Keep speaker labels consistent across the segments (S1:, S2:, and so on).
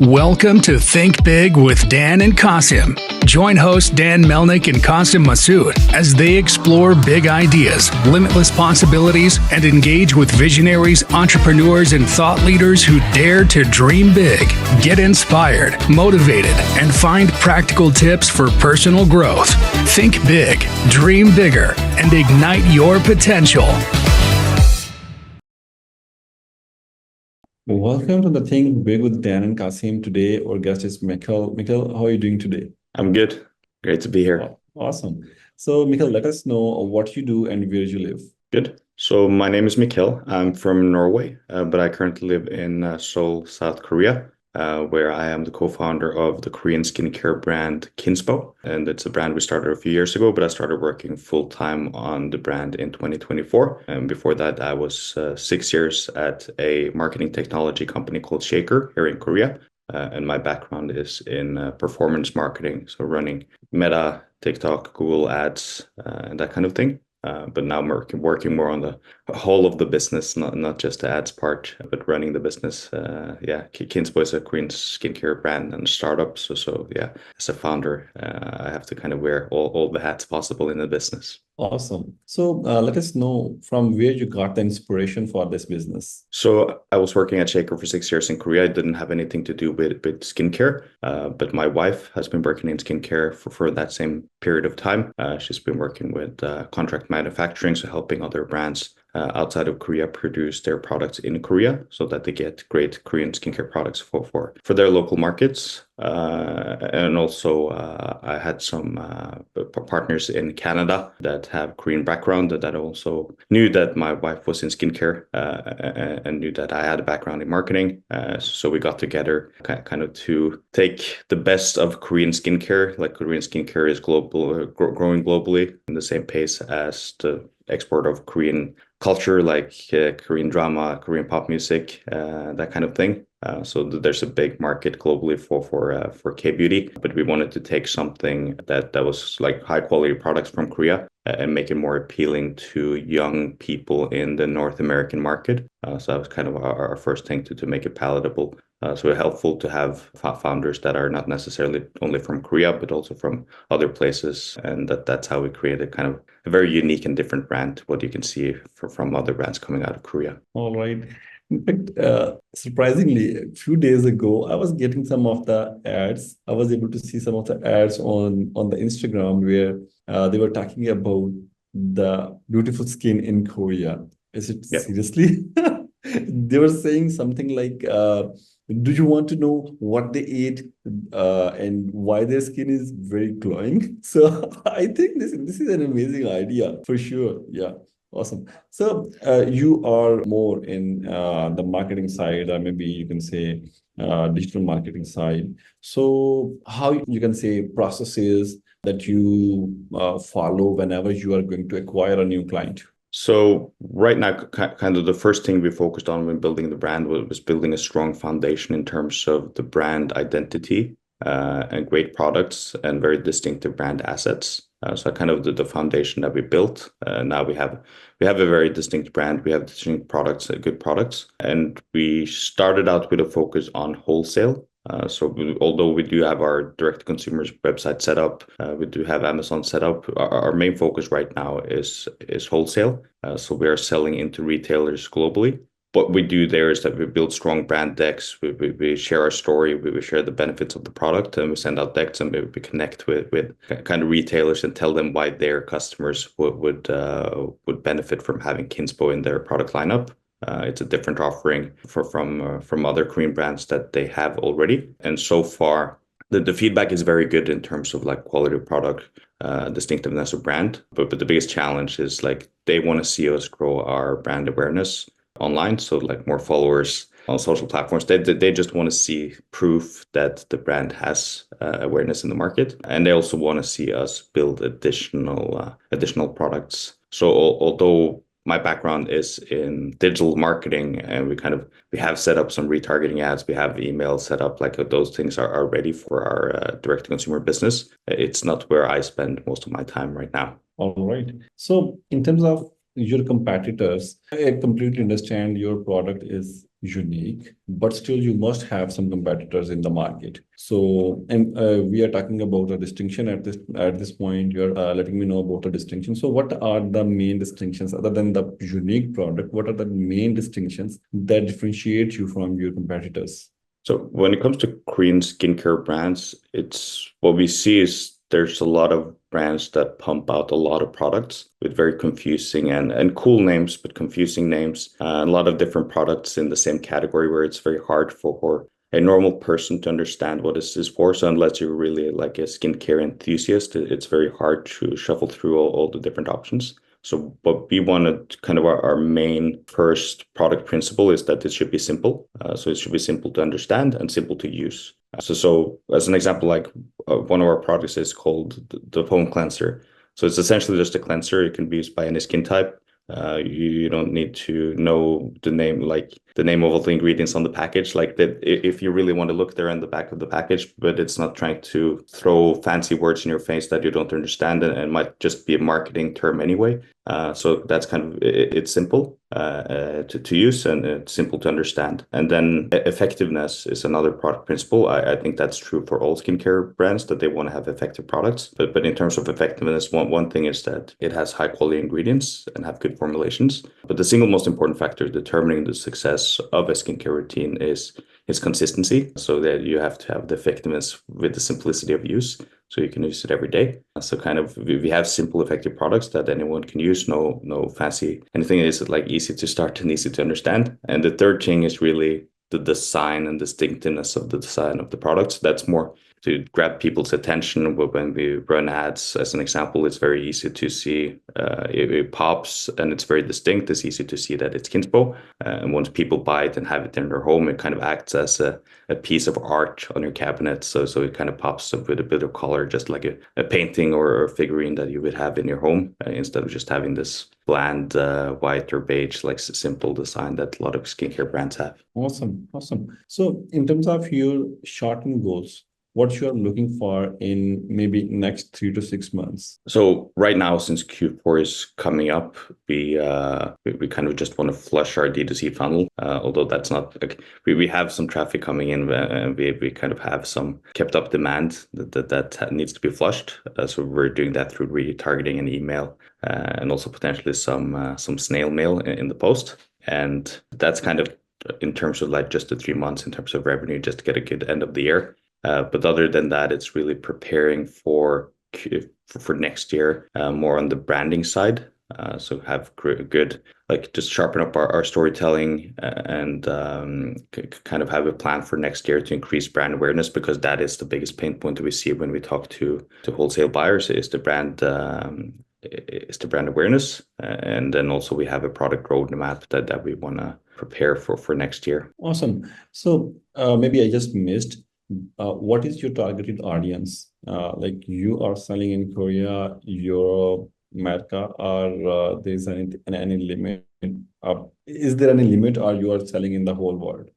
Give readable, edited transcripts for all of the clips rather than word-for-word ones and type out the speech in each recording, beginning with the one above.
S1: Welcome to Think Big with Dan and Qasim. Join hosts Dan Melnick and Qasim Masood as they explore big ideas, limitless possibilities, and engage with visionaries, entrepreneurs, and thought leaders who dare to dream big, get inspired, motivated, and find practical tips for personal growth. Think big, dream bigger, and ignite your potential.
S2: Welcome to the Think Big with Dan and Qasim. Today, our guest is Mikkel. Mikkel, how are you doing today?
S3: I'm good. Great to be here.
S2: Awesome. So, Mikkel, let us know what you do and where you live.
S3: Good. So my name is Mikkel. I'm from Norway, but I currently live in Seoul, South Korea, where I am the co-founder of the Korean skincare brand KNSPO. And it's a brand we started a few years ago, but I started working full-time on the brand in 2024. And before that, I was 6 years at a marketing technology company called Shaker here in Korea. And my background is in performance marketing, so running Meta, TikTok, Google Ads, and that kind of thing. But now I'm working more on the whole of the business, not just the ads part, but running the business. KNSPO is a Korean skincare brand and startup. So as a founder, I have to kind of wear all the hats possible in the business.
S2: Awesome. So let us know from where you got the inspiration for this business.
S3: So I was working at Shaker for 6 years in Korea. I didn't have anything to do with skincare, but my wife has been working in skincare for that same period of time. She's been working with contract manufacturing, so helping other brands outside of Korea produce their products in Korea so that they get great Korean skincare products for their local markets. And also I had some partners in Canada that have Korean background that also knew that my wife was in skincare and knew that I had a background in marketing. So we got together kind of to take the best of Korean skincare. Like Korean skincare is growing globally in the same pace as the export of Korean culture, like Korean drama, Korean pop music, that kind of thing. So there's a big market globally for K-beauty, but we wanted to take something that was like high quality products from Korea and make it more appealing to young people in the North American market. So that was kind of our first thing to make it palatable. So it's helpful to have founders that are not necessarily only from Korea, but also from other places. And that's how we created kind of a very unique and different brand, what you can see from other brands coming out of Korea.
S2: All right. In fact, surprisingly, a few days ago, I was getting some of the ads. I was able to see some of the ads on the Instagram where they were talking about the beautiful skin in Korea. Is it seriously? They were saying something like, do you want to know what they ate and why their skin is very glowing? So I think this is an amazing idea for sure. Yeah. Awesome. So you are more in the marketing side, or maybe you can say digital marketing side. So how you can say processes that you follow whenever you are going to acquire a new client?
S3: So right now, kind of the first thing we focused on when building the brand was building a strong foundation in terms of the brand identity and great products and very distinctive brand assets. So kind of the foundation that we built. Now we have a very distinct brand. We have distinct products, good products, and we started out with a focus on wholesale. Although we do have our direct consumers website set up, we do have Amazon set up. Our main focus right now is wholesale. So we are selling into retailers globally. What we do there is that we build strong brand decks. We share our story. We share the benefits of the product, and we send out decks and we connect with kind of retailers and tell them why their customers would benefit from having KNSPO in their product lineup. It's a different offering from other Korean brands that they have already. And so far, the feedback is very good in terms of like quality of product, distinctiveness of brand. But the biggest challenge is like they want to see us grow our brand awareness online. So like more followers on social platforms. They just want to see proof that the brand has awareness in the market. And they also want to see us build additional products. So although my background is in digital marketing, and we have set up some retargeting ads. We have email set up, like those things are ready for our direct to consumer business. It's not where I spend most of my time right now.
S2: All right. So in terms of your competitors, I completely understand your product is unique, but still you must have some competitors in the market. So, and we are talking about a distinction at this point. You're letting me know about the distinction. So, what are the main distinctions other than the unique product? What are the main distinctions that differentiate you from your competitors?
S3: So when it comes to Korean skincare brands, it's what we see is there's a lot of brands that pump out a lot of products with very confusing and cool names, but confusing names. A lot of different products in the same category where it's very hard for a normal person to understand what this is for. So unless you're really like a skincare enthusiast, it's very hard to shuffle through all the different options. So what we wanted, kind of our main first product principle is that it should be simple. So it should be simple to understand and simple to use. So as an example, like one of our products is called the foam cleanser. So it's essentially just a cleanser. It can be used by any skin type. You don't need to know the name, like the name of all the ingredients on the package. Like that, if you really want to look, there in the back of the package, but it's not trying to throw fancy words in your face that you don't understand and might just be a marketing term anyway. So that's kind of it's simple to use and it's simple to understand. And then effectiveness is another product principle. I think that's true for all skincare brands that they want to have effective products. But in terms of effectiveness, one thing is that it has high quality ingredients and have good formulations. But the single most important factor determining the success of a skincare routine is consistency. So that you have to have the effectiveness with the simplicity of use. So you can use it every day. So kind of we have simple, effective products that anyone can use. No fancy anything. Is like easy to start and easy to understand. And the third thing is really the design and distinctiveness of the design of the products. That's more to grab people's attention. But when we run ads, as an example, it's very easy to see it pops and it's very distinct. It's easy to see that it's KNSPO. And once people buy it and have it in their home, it kind of acts as a piece of art on your cabinet. So it kind of pops up with a bit of color, just like a painting or a figurine that you would have in your home, instead of just having this bland white or beige, like simple design that a lot of skincare brands have.
S2: Awesome. So in terms of your short-term goals, what you are looking for in maybe next 3 to 6 months?
S3: So right now, since Q4 is coming up, we kind of just want to flush our D2C funnel. Although that's not like we have some traffic coming in, and we kind of have some kept up demand that needs to be flushed. So we're doing that through retargeting and email, and also potentially some snail mail in the post. And that's kind of in terms of like just the 3 months in terms of revenue, just to get a good end of the year. But other than that, it's really preparing for next year, more on the branding side. So have good, like just sharpen up our storytelling and kind of have a plan for next year to increase brand awareness, because that is the biggest pain point that we see when we talk to wholesale buyers is the brand. Is the brand awareness, and then also we have a product roadmap that we want to prepare for next year.
S2: Awesome. So maybe I just missed. What is your targeted audience? Like you are selling in Korea, Europe, America, or there's any limit? Is there any limit, or you are selling in the whole world?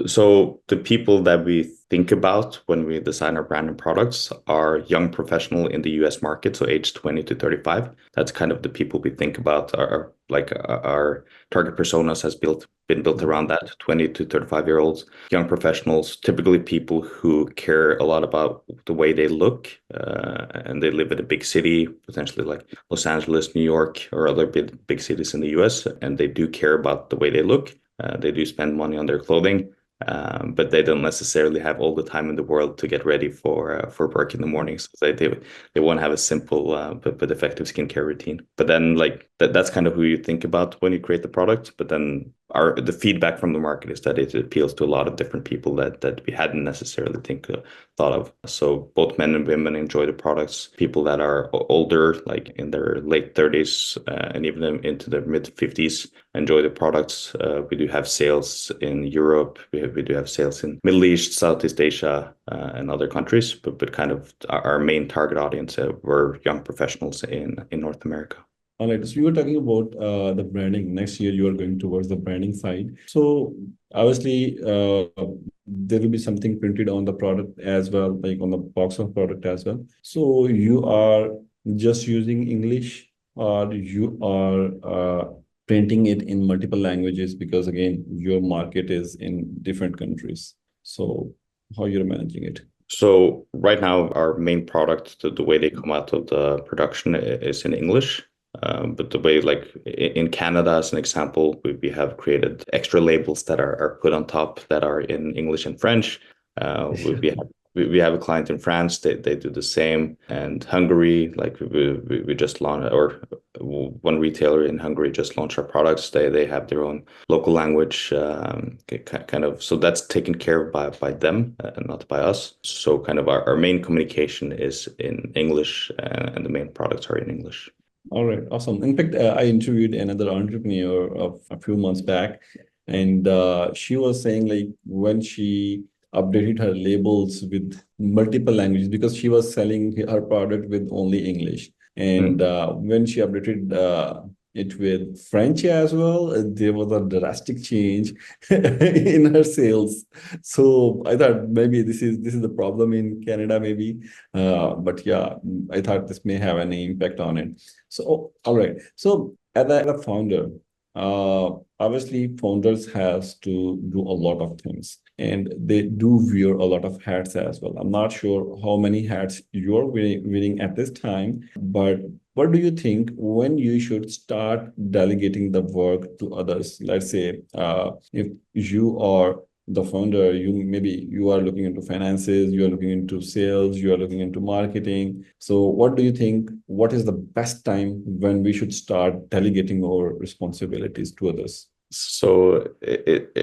S3: So the people that we think about when we design our brand and products are young professional in the US market, so age 20 to 35. That's kind of the people we think about. Our target personas been built around that 20 to 35-year-olds, young professionals, typically people who care a lot about the way they look, and they live in a big city, potentially like Los Angeles, New York, or other big cities in the US, and they do care about the way they look. They do spend money on their clothing. But they don't necessarily have all the time in the world to get ready for work in the mornings. So they want to have a simple but effective skincare routine. But then like that's kind of who you think about when you create the product. But then the feedback from the market is that it appeals to a lot of different people that we hadn't necessarily thought of. So both men and women enjoy the products. People that are older, like in their late 30s and even into their mid 50s, enjoy the products. We do have sales in Europe. We do have sales in Middle East, Southeast Asia, and other countries. But kind of our main target audience were young professionals in North America.
S2: All right. So you were talking about the branding. Next year, you are going towards the branding side. So obviously, there will be something printed on the product as well, like on the box of product as well. So you are just using English, or you are printing it in multiple languages? Because again, your market is in different countries. So how you're managing it?
S3: So right now, our main product, the way they come out of the production is in English. But the way, like in Canada, as an example, we have created extra labels that are put on top that are in English and French. We have a client in France, they do the same. And Hungary, like we just launched, or one retailer in Hungary just launched our products. They have their own local language, kind of. So that's taken care of by them, and not by us. So kind of our main communication is in English, and the main products are in English.
S2: All right, awesome. In fact, I interviewed another entrepreneur of a few months back, and she was saying like when she updated her labels with multiple languages, because she was selling her product with only English, and when she updated it with French as well, there was a drastic change in her sales. So I thought maybe this is the problem in Canada, maybe. But yeah, I thought this may have any impact on it. So all right. So as a founder, obviously founders has to do a lot of things, and they do wear a lot of hats as well. I'm not sure how many hats you're wearing at this time, but what do you think when you should start delegating the work to others? Let's say if you are the founder, you are looking into finances, you are looking into sales, you are looking into marketing. So what do you think? What is the best time when we should start delegating our responsibilities to others?
S3: So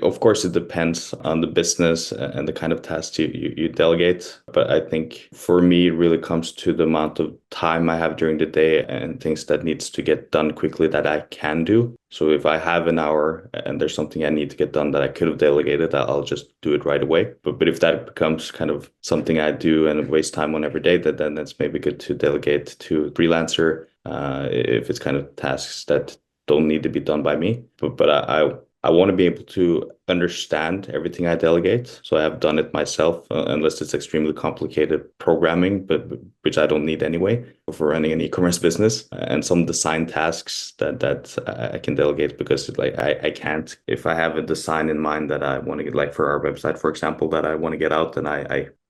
S3: of course, it depends on the business and the kind of tasks you delegate. But I think for me, it really comes to the amount of time I have during the day and things that needs to get done quickly that I can do. So if I have an hour and there's something I need to get done that I could have delegated, I'll just do it right away. But if that becomes kind of something I do and waste time on every day, then that's maybe good to delegate to a freelancer, if it's kind of tasks that don't need to be done by me. But I want to be able to understand everything I delegate. So I have done it myself, unless it's extremely complicated programming, but which I don't need anyway for running an e-commerce business. And some design tasks that I can delegate, because like I can't, if I have a design in mind that I want to get, like for our website, for example, that I want to get out, then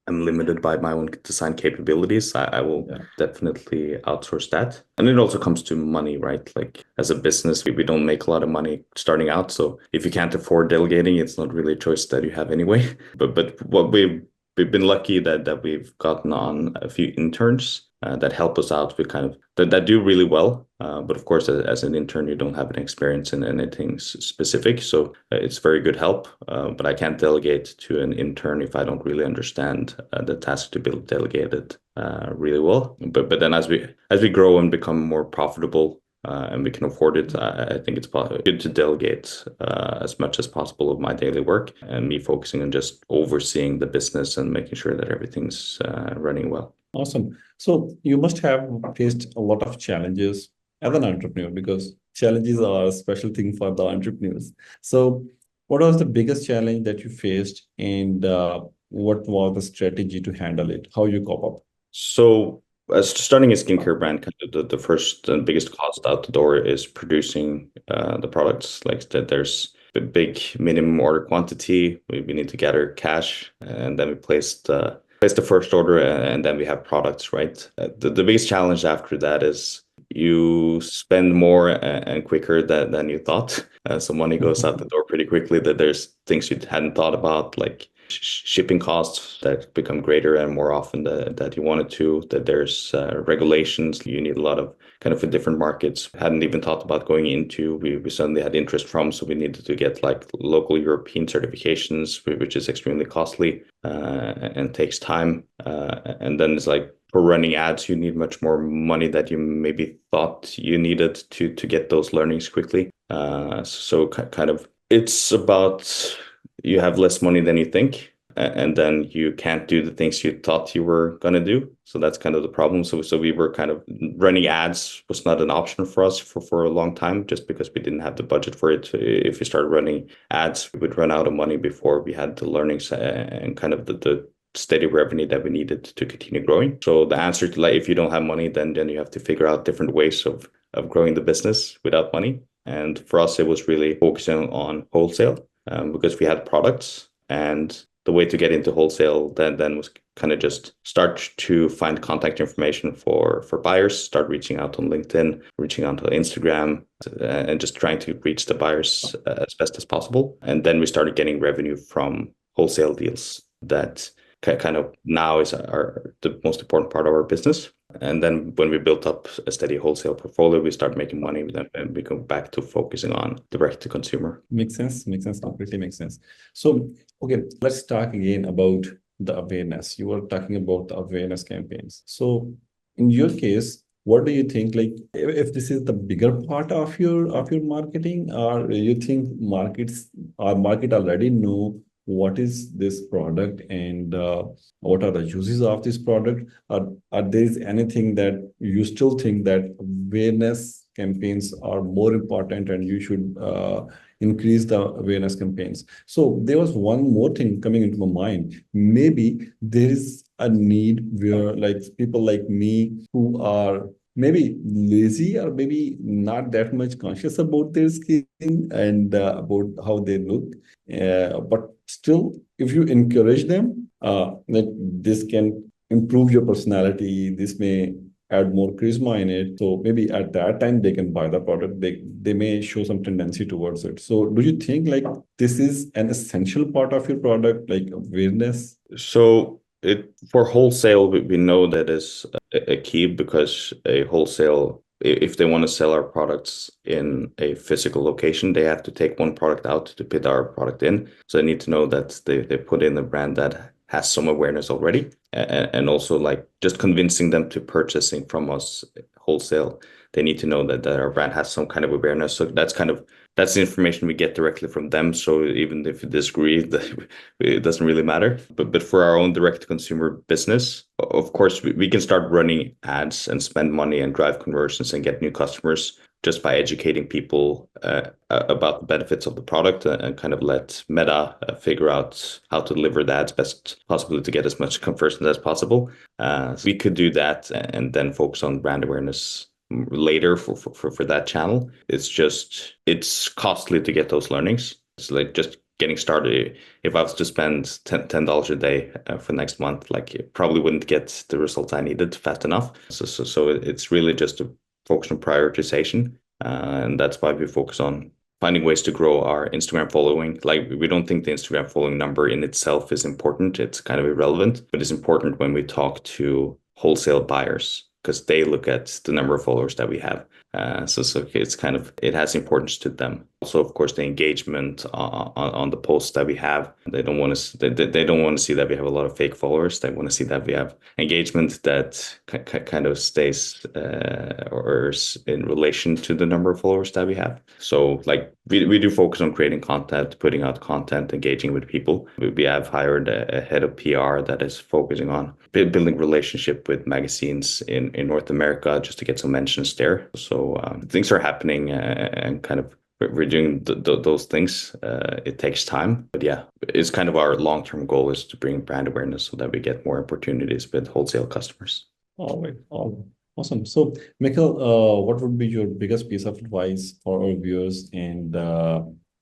S3: I'm limited by my own design capabilities. I will definitely outsource that. And it also comes to money, right? Like as a business, we don't make a lot of money starting out. So if you can't afford delegating, it's not really a choice that you have anyway. But what we've been lucky that we've gotten on a few interns that help us out with kind of that do really well. But of course, as an intern, you don't have any experience in anything specific. So it's very good help. But I can't delegate to an intern if I don't really understand the task to be delegated really well. But then as we grow and become more profitable, and we can afford it, I think it's good to delegate as much as possible of my daily work, and me focusing on just overseeing the business and making sure that everything's running well.
S2: Awesome. So you must have faced a lot of challenges as an entrepreneur, because challenges are a special thing for the entrepreneurs. So what was the biggest challenge that you faced, and what was the strategy to handle it? How you cope up?
S3: So as starting a skincare brand, kind of the first and biggest cost out the door is producing the products. Like that, there's a big minimum order quantity. We need to gather cash, and then we place the first order, and then we have products, right? The biggest challenge after that is you spend more and quicker than you thought. So money goes out the door pretty quickly. That there's things you hadn't thought about, like shipping costs that become greater and more often that you wanted to, that there's regulations you need a lot of kind of for different markets hadn't even thought about going into, we suddenly had interest from, so we needed to get like local European certifications, which is extremely costly and takes time, and then it's like for running ads you need much more money that you maybe thought you needed to get those learnings quickly. So kind of it's about you have less money than you think, and then you can't do the things you thought you were going to do. So that's kind of the problem. So we were kind of running ads was not an option for us for a long time, just because we didn't have the budget for it. If we started running ads, we would run out of money before we had the learnings and kind of the steady revenue that we needed to continue growing. So the answer to, like, if you don't have money, then you have to figure out different ways of growing the business without money. And for us, it was really focusing on wholesale because we had products, and the way to get into wholesale then was kind of just start to find contact information for buyers, start reaching out on LinkedIn, reaching out on Instagram, and just trying to reach the buyers as best as possible. And then we started getting revenue from wholesale deals that kind of now is the most important part of our business. And then when we built up a steady wholesale portfolio, we start making money with them, and we go back to focusing on direct to consumer.
S2: Makes sense. Completely makes sense. So, okay, let's talk again about the awareness. You were talking about the awareness campaigns. So, in your case, what do you think? Like, if this is the bigger part of your marketing, or you think market already know what is this product and what are the uses of this product? Are there anything that you still think that awareness campaigns are more important and you should increase the awareness campaigns? So there was one more thing coming into my mind. Maybe there is a need where like people like me who are maybe lazy or maybe not that much conscious about their skin and about how they look. But still, if you encourage them, like this can improve your personality. This may add more charisma in it. So maybe at that time they can buy the product. They may show some tendency towards it. So do you think like this is an essential part of your product, like awareness?
S3: So for wholesale, we know that is a key, because a wholesale, if they want to sell our products in a physical location, they have to take one product out to put our product in. So they need to know that they put in a brand that has some awareness already, and also like just convincing them to purchasing from us wholesale. They need to know that our brand has some kind of awareness. So that's the information we get directly from them. So even if you disagree, it doesn't really matter. But for our own direct consumer business, of course, we can start running ads and spend money and drive conversions and get new customers just by educating people about the benefits of the product, and kind of let Meta figure out how to deliver the ads best possibly to get as much conversions as possible. So we could do that and then focus on brand awareness later for that channel. It's costly to get those learnings. It's like just getting started. If I was to spend $10 a day for next month, like it probably wouldn't get the results I needed fast enough. So it's really just a focus on prioritization, and that's why we focus on finding ways to grow our Instagram following. Like, we don't think the Instagram following number in itself is important. It's kind of irrelevant, but it's important when we talk to wholesale buyers, because they look at the number of followers that we have. So it's kind of, it has importance to them. Also, of course, the engagement on the posts that we have. They don't want to see that we have a lot of fake followers. They want to see that we have engagement that kind of stays or is in relation to the number of followers that we have. So like we do focus on creating content, putting out content, engaging with people. We have hired a head of PR that is focusing on building relationship with magazines in North America, just to get some mentions there. So things are happening, and kind of we're doing those things. It takes time, but yeah, it's kind of our long-term goal is to bring brand awareness so that we get more opportunities with wholesale customers.
S2: All right. Awesome. So, Mikkel, what would be your biggest piece of advice for our viewers? And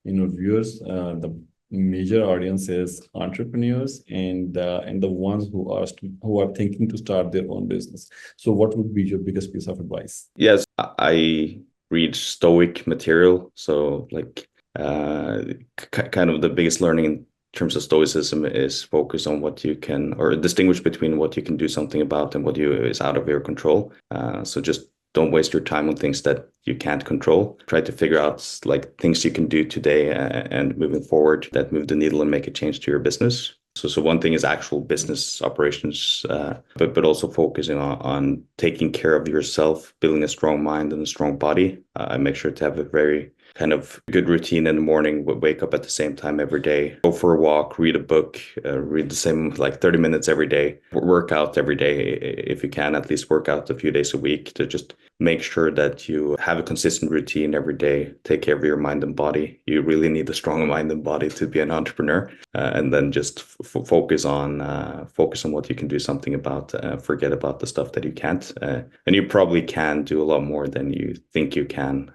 S2: viewers, the major audience is entrepreneurs and the ones who are thinking to start their own business. So, what would be your biggest piece of advice?
S3: Yes, I read Stoic material, so like kind of the biggest learning in terms of Stoicism is focus on what you can, or distinguish between what you can do something about and what is out of your control. So just don't waste your time on things that you can't control. Try to figure out like things you can do today and moving forward that move the needle and make a change to your business. So one thing is actual business operations, but also focusing on taking care of yourself, building a strong mind and a strong body. Make sure to have a very kind of good routine in the morning, wake up at the same time every day, go for a walk, read a book, read the same like 30 minutes every day, work out every day. If you can, at least work out a few days a week to just make sure that you have a consistent routine every day, take care of your mind and body. You really need a strong mind and body to be an entrepreneur, and then just focus on what you can do something about. Forget about the stuff that you can't, and you probably can do a lot more than you think you can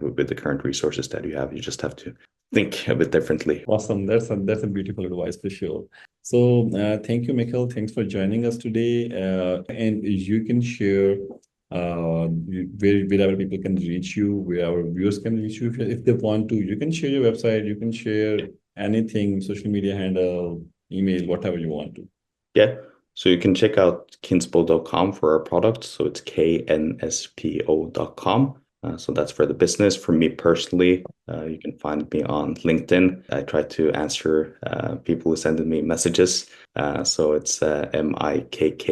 S3: with the current resources that you have. You just have to think a bit differently.
S2: Awesome. That's a beautiful advice for sure. So thank you, Mikkel. Thanks for joining us today. And you can share wherever people can reach you, where our viewers can reach you if they want to. You can share your website. You can share anything, social media handle, email, whatever you want to.
S3: Yeah. So you can check out KNSPO.com for our products. So it's KNSPO.com. So that's for the business. For me personally, you can find me on LinkedIn. I try to answer people who send me messages. So it's MikkelHoimyr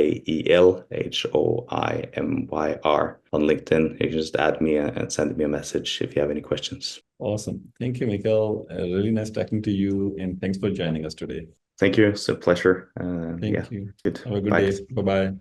S3: on LinkedIn. You can just add me and send me a message if you have any questions.
S2: Awesome. Thank you, Mikkel. Really nice talking to you. And thanks for joining us today.
S3: Thank you. It's a pleasure.
S2: Thank you.
S3: Good.
S2: Have a good
S3: Bye.
S2: day. Bye-bye.